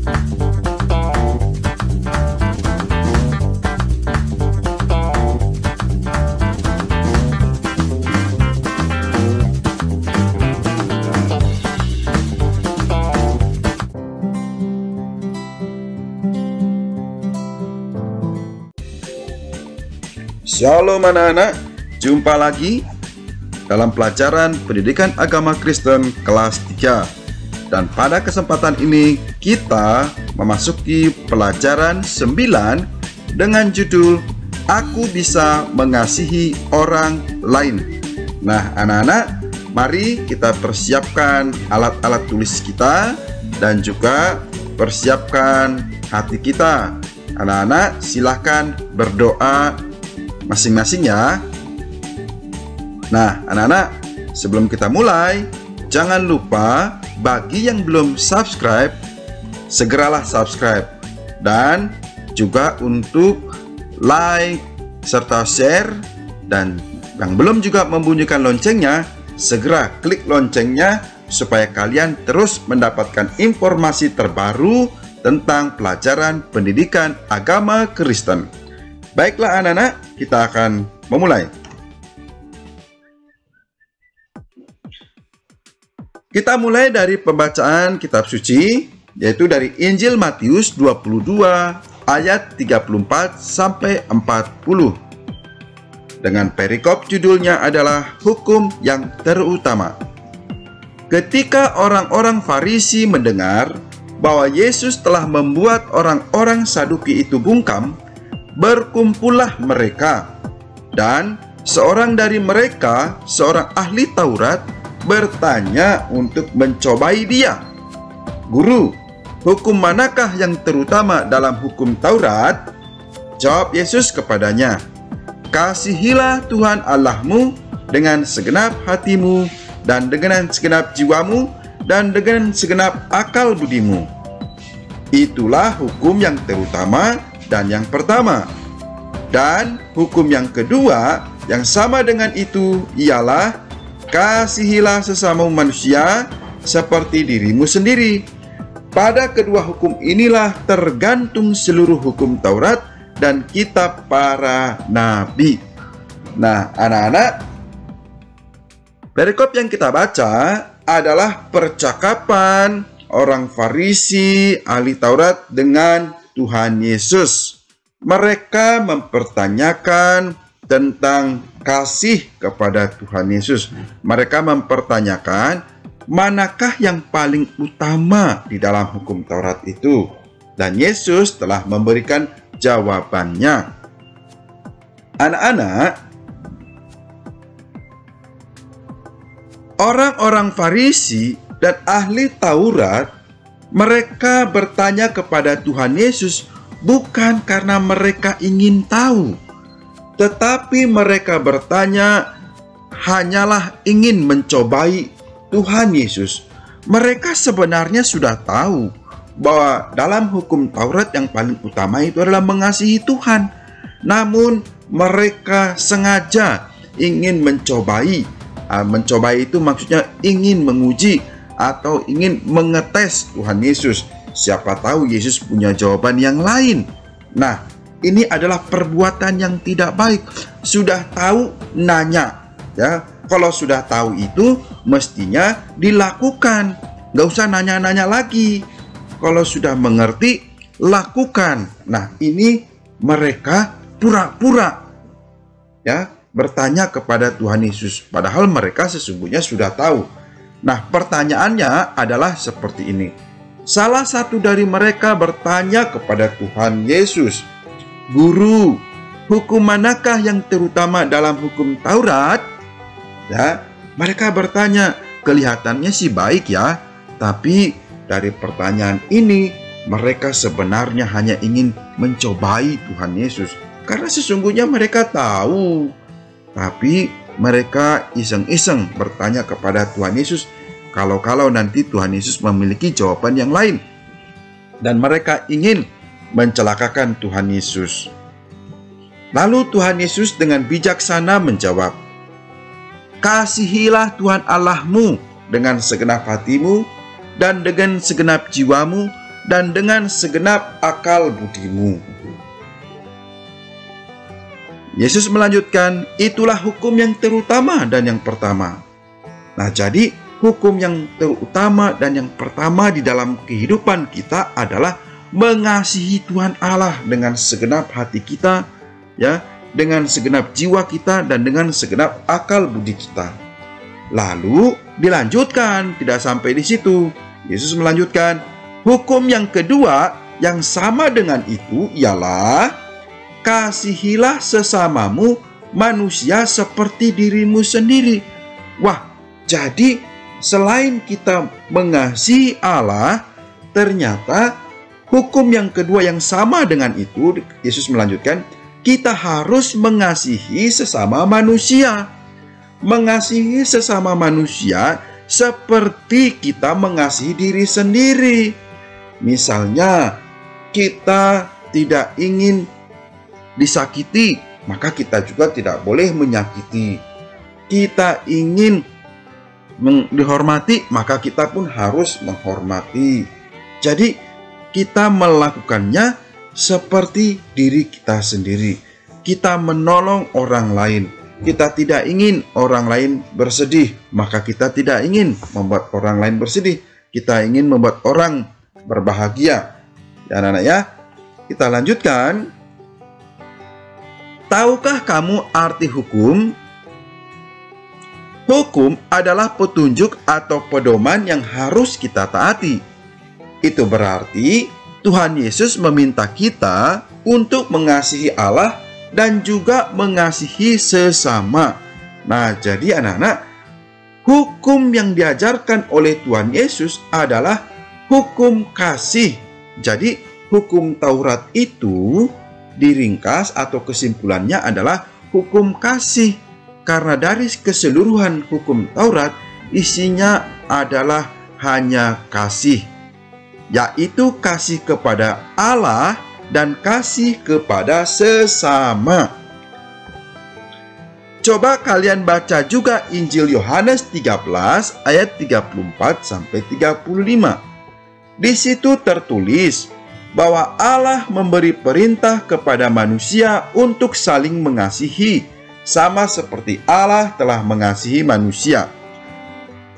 Shalom anak-anak, jumpa lagi dalam pelajaran pendidikan agama Kristen kelas 3. Dan pada kesempatan ini kita memasuki pelajaran 9 dengan judul Aku Bisa Mengasihi Orang Lain. Nah anak-anak, mari kita persiapkan alat-alat tulis kita dan juga persiapkan hati kita. Anak-anak silahkan berdoa masing-masing ya. Nah anak-anak, sebelum kita mulai, jangan lupa bagi yang belum subscribe, segeralah subscribe. Dan juga untuk like serta share. Dan yang belum juga membunyikan loncengnya, segera klik loncengnya supaya kalian terus mendapatkan informasi terbaru tentang pelajaran pendidikan agama Kristen. Baiklah anak-anak, kita akan memulai. Kita mulai dari pembacaan kitab suci, yaitu dari Injil Matius 22 ayat 34 sampai 40. Dengan perikop judulnya adalah hukum yang terutama. Ketika orang-orang Farisi mendengar bahwa Yesus telah membuat orang-orang Saduki itu bungkam, berkumpullah mereka, dan seorang dari mereka, seorang ahli Taurat, bertanya untuk mencobai dia. Guru, hukum manakah yang terutama dalam hukum Taurat? Jawab Yesus kepadanya, kasihilah Tuhan Allahmu dengan segenap hatimu, dan dengan segenap jiwamu, dan dengan segenap akal budimu. Itulah hukum yang terutama dan yang pertama. Dan hukum yang kedua yang sama dengan itu ialah kasihilah sesama manusia seperti dirimu sendiri. Pada kedua hukum inilah tergantung seluruh hukum Taurat dan kitab para nabi. Nah anak-anak, perikop yang kita baca adalah percakapan orang Farisi ahli Taurat dengan Tuhan Yesus. Mereka mempertanyakan tentang kasih kepada Tuhan Yesus. Mereka mempertanyakan manakah yang paling utama di dalam hukum Taurat itu. Dan Yesus telah memberikan jawabannya. Anak-anak, orang-orang Farisi dan ahli Taurat, mereka bertanya kepada Tuhan Yesus bukan karena mereka ingin tahu, tetapi mereka bertanya hanyalah ingin mencobai Tuhan Yesus. Mereka sebenarnya sudah tahu bahwa dalam hukum Taurat yang paling utama itu adalah mengasihi Tuhan. Namun mereka sengaja ingin mencobai. Mencobai itu maksudnya ingin menguji atau ingin mengetes Tuhan Yesus. Siapa tahu Yesus punya jawaban yang lain. Nah, ini adalah perbuatan yang tidak baik. Sudah tahu nanya, ya. Kalau sudah tahu itu mestinya dilakukan. Gak usah nanya-nanya lagi. Kalau sudah mengerti, lakukan. Nah, ini mereka pura-pura, ya, bertanya kepada Tuhan Yesus. Padahal mereka sesungguhnya sudah tahu. Nah, pertanyaannya adalah seperti ini. Salah satu dari mereka bertanya kepada Tuhan Yesus, Guru, hukum manakah yang terutama dalam hukum Taurat? Ya, mereka bertanya, kelihatannya sih baik ya, tapi dari pertanyaan ini mereka sebenarnya hanya ingin mencobai Tuhan Yesus. Karena sesungguhnya mereka tahu, tapi mereka iseng-iseng bertanya kepada Tuhan Yesus, kalau nanti Tuhan Yesus memiliki jawaban yang lain. Dan mereka ingin mencelakakan Tuhan Yesus. Lalu Tuhan Yesus dengan bijaksana menjawab, kasihilah Tuhan Allahmu dengan segenap hatimu, dan dengan segenap jiwamu, dan dengan segenap akal budimu. Yesus melanjutkan, itulah hukum yang terutama dan yang pertama. Nah, jadi hukum yang terutama dan yang pertama di dalam kehidupan kita adalah mengasihi Tuhan Allah dengan segenap hati kita, ya, dengan segenap jiwa kita dan dengan segenap akal budi kita. Lalu dilanjutkan, tidak sampai di situ. Yesus melanjutkan, hukum yang kedua yang sama dengan itu ialah kasihilah sesamamu manusia seperti dirimu sendiri. Wah, jadi selain kita mengasihi Allah, ternyata hukum yang kedua yang sama dengan itu, Yesus melanjutkan, kita harus mengasihi sesama manusia. Mengasihi sesama manusia seperti kita mengasihi diri sendiri. Misalnya, kita tidak ingin disakiti, maka kita juga tidak boleh menyakiti. Kita ingin dihormati, maka kita pun harus menghormati. Jadi, kita melakukannya seperti diri kita sendiri. Kita menolong orang lain. Kita tidak ingin orang lain bersedih, maka kita tidak ingin membuat orang lain bersedih. Kita ingin membuat orang berbahagia. Ya anak-anak ya, kita lanjutkan. Tahukah kamu arti hukum? Hukum adalah petunjuk atau pedoman yang harus kita taati. Itu berarti Tuhan Yesus meminta kita untuk mengasihi Allah dan juga mengasihi sesama. Nah, jadi anak-anak, hukum yang diajarkan oleh Tuhan Yesus adalah hukum kasih. Jadi, hukum Taurat itu diringkas atau kesimpulannya adalah hukum kasih. Karena dari keseluruhan hukum Taurat, isinya adalah hanya kasih, yaitu kasih kepada Allah dan kasih kepada sesama. Coba kalian baca juga Injil Yohanes 13 ayat 34 sampai 35. Di situ tertulis bahwa Allah memberi perintah kepada manusia untuk saling mengasihi, sama seperti Allah telah mengasihi manusia.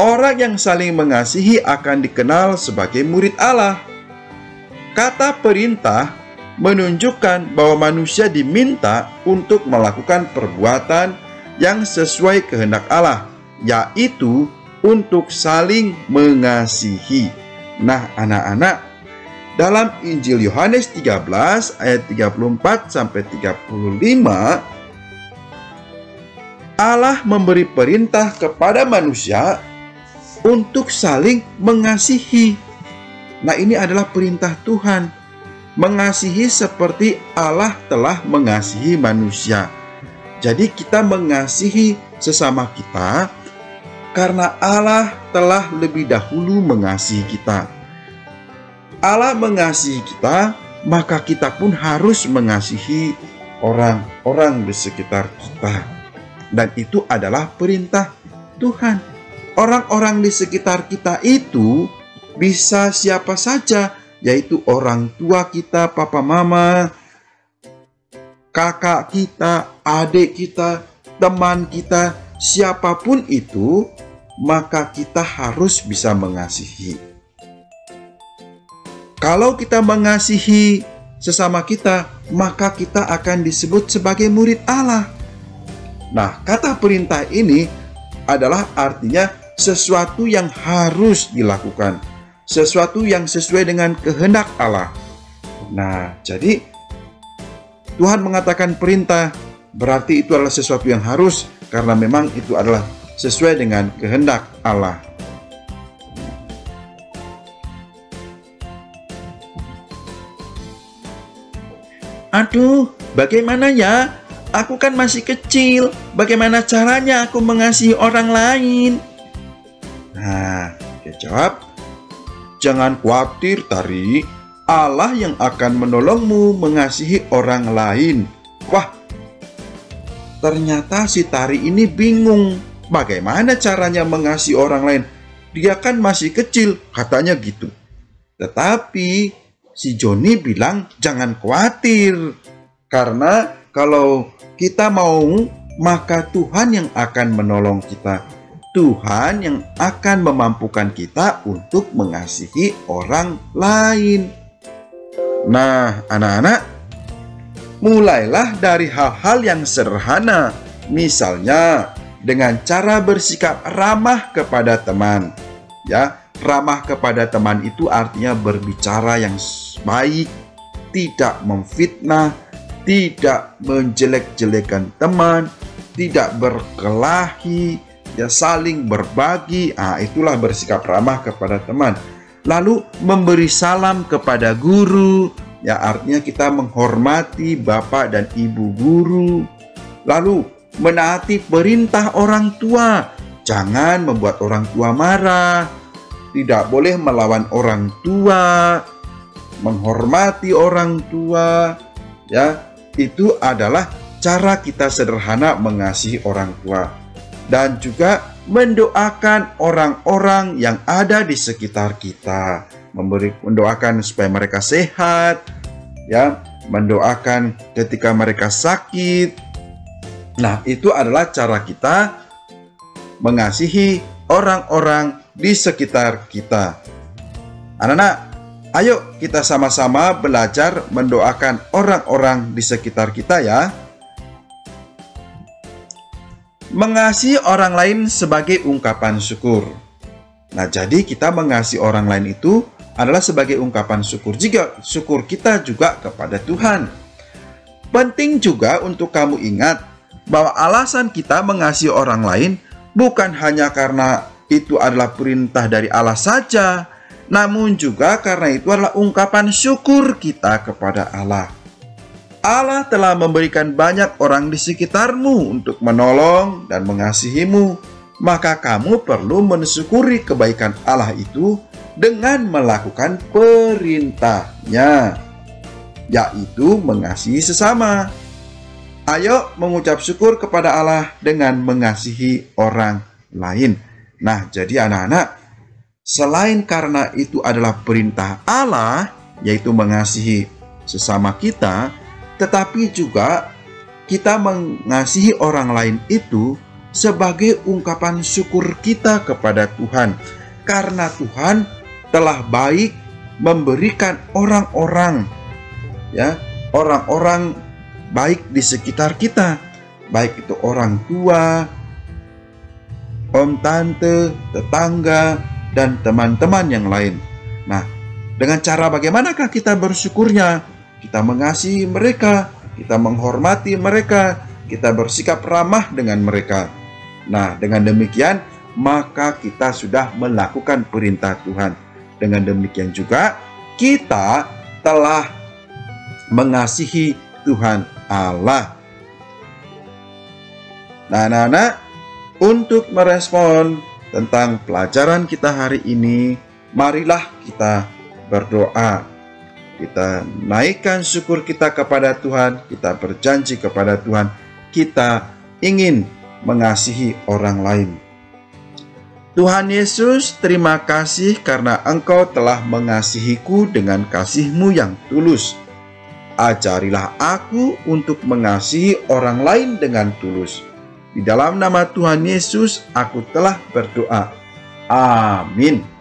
Orang yang saling mengasihi akan dikenal sebagai murid Allah. Kata perintah menunjukkan bahwa manusia diminta untuk melakukan perbuatan yang sesuai kehendak Allah, yaitu untuk saling mengasihi. Nah, anak-anak, dalam Injil Yohanes 13 ayat 34 sampai 35, Allah memberi perintah kepada manusia untuk saling mengasihi. Nah, ini adalah perintah Tuhan. Mengasihi seperti Allah telah mengasihi manusia. Jadi kita mengasihi sesama kita karena Allah telah lebih dahulu mengasihi kita. Allah mengasihi kita, maka kita pun harus mengasihi orang-orang di sekitar kita. Dan itu adalah perintah Tuhan. Orang-orang di sekitar kita itu bisa siapa saja, yaitu orang tua kita, papa mama, kakak kita, adik kita, teman kita, siapapun itu, maka kita harus bisa mengasihi. Kalau kita mengasihi sesama kita, maka kita akan disebut sebagai murid Allah. Nah, kata perintah ini adalah artinya sesuatu yang harus dilakukan, sesuatu yang sesuai dengan kehendak Allah. Nah, jadi Tuhan mengatakan perintah, berarti itu adalah sesuatu yang harus, karena memang itu adalah sesuai dengan kehendak Allah. Aduh, bagaimana ya? Aku kan masih kecil. Bagaimana caranya aku mengasihi orang lain? Nah, dia jawab, jangan khawatir, Tari. Allah yang akan menolongmu mengasihi orang lain. Wah, ternyata si Tari ini bingung. Bagaimana caranya mengasihi orang lain? Dia kan masih kecil, katanya gitu. Tetapi si Joni bilang jangan khawatir, karena kalau kita mau, maka Tuhan yang akan menolong kita. Tuhan yang akan memampukan kita untuk mengasihi orang lain. Nah, anak-anak, mulailah dari hal-hal yang sederhana. Misalnya, dengan cara bersikap ramah kepada teman. Ya, ramah kepada teman itu artinya berbicara yang baik, tidak memfitnah, tidak menjelek-jelekan teman, tidak berkelahi, ya saling berbagi. Itulah bersikap ramah kepada teman. Lalu memberi salam kepada guru, ya artinya kita menghormati bapak dan ibu guru. Lalu menaati perintah orang tua, jangan membuat orang tua marah, tidak boleh melawan orang tua, menghormati orang tua, ya itu adalah cara kita sederhana mengasihi orang tua. Dan juga mendoakan orang-orang yang ada di sekitar kita, mendoakan supaya mereka sehat, ya, mendoakan ketika mereka sakit. Nah, itu adalah cara kita mengasihi orang-orang di sekitar kita. Anak-anak, ayo kita sama-sama belajar mendoakan orang-orang di sekitar kita ya. Mengasihi orang lain sebagai ungkapan syukur. Nah, jadi kita mengasihi orang lain itu adalah sebagai ungkapan syukur kita juga kepada Tuhan. Penting juga untuk kamu ingat bahwa alasan kita mengasihi orang lain bukan hanya karena itu adalah perintah dari Allah saja, namun juga karena itu adalah ungkapan syukur kita kepada Allah. Allah telah memberikan banyak orang di sekitarmu untuk menolong dan mengasihimu, maka kamu perlu mensyukuri kebaikan Allah itu dengan melakukan perintahnya, yaitu mengasihi sesama. Ayo mengucap syukur kepada Allah dengan mengasihi orang lain. Nah, jadi anak-anak, selain karena itu adalah perintah Allah, yaitu mengasihi sesama kita, tetapi juga kita mengasihi orang lain itu sebagai ungkapan syukur kita kepada Tuhan. Karena Tuhan telah baik memberikan orang-orang, ya, orang-orang baik di sekitar kita, baik itu orang tua, om, tante, tetangga, dan teman-teman yang lain. Nah, dengan cara bagaimanakah kita bersyukurnya? Kita mengasihi mereka, kita menghormati mereka, kita bersikap ramah dengan mereka. Nah, dengan demikian, maka kita sudah melakukan perintah Tuhan. Dengan demikian juga, kita telah mengasihi Tuhan Allah. Nah, anak-anak, untuk merespon tentang pelajaran kita hari ini, marilah kita berdoa. Kita naikkan syukur kita kepada Tuhan, kita berjanji kepada Tuhan, kita ingin mengasihi orang lain. Tuhan Yesus, terima kasih karena Engkau telah mengasihiku dengan kasih-Mu yang tulus. Ajarilah aku untuk mengasihi orang lain dengan tulus. Di dalam nama Tuhan Yesus, aku telah berdoa. Amin.